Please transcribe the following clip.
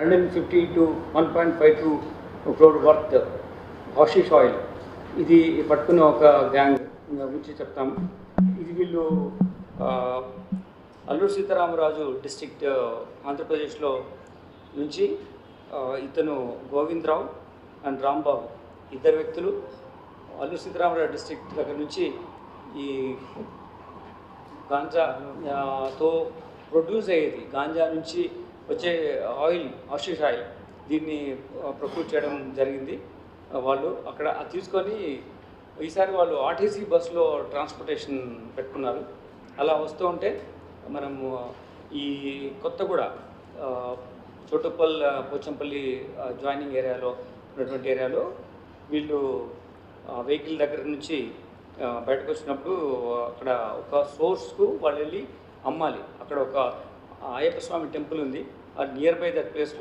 150 to 1.52 crore worth hashish oil ఇది పట్టుకున్న ఒక గ్యాంగ్ గురించి చెప్తాము. ఇది వీళ్ళు అల్లూరు సీతారామరాజు డిస్ట్రిక్ట్ ఆంధ్రప్రదేశ్లో నుంచి ఇతను గోవిందరావు అండ్ రాంబాబు ఇద్దరు వ్యక్తులు అల్లూరు సీతారామరాజు డిస్ట్రిక్ట్ దగ్గర నుంచి ఈ గాంజాతో ప్రొడ్యూస్ అయ్యేది, గాంజా నుంచి వచ్చే ఆయిల్ హాషిష్ ఆయిల్, దీన్ని ప్రొక్యూర్ చేయడం జరిగింది. వాళ్ళు అక్కడ తీసుకొని ఈసారి వాళ్ళు ఆర్టీసీ బస్సులో ట్రాన్స్పోర్టేషన్ పెట్టుకున్నారు. అలా వస్తూ ఉంటే మనము ఈ కొత్తగూడ చోటుప్పల్ పోచంపల్లి జాయినింగ్ ఏరియాలో ఉన్నటువంటి ఏరియాలో వీళ్ళు వెహికల్ దగ్గర నుంచి బయటకు వచ్చినప్పుడు అక్కడ ఒక సోర్స్కు వాళ్ళు వెళ్ళి అమ్మాలి. అక్కడ ఒక అయ్యప్ప స్వామి టెంపుల్ ఉంది, ఆ నియర్ బై దట్ ప్లేస్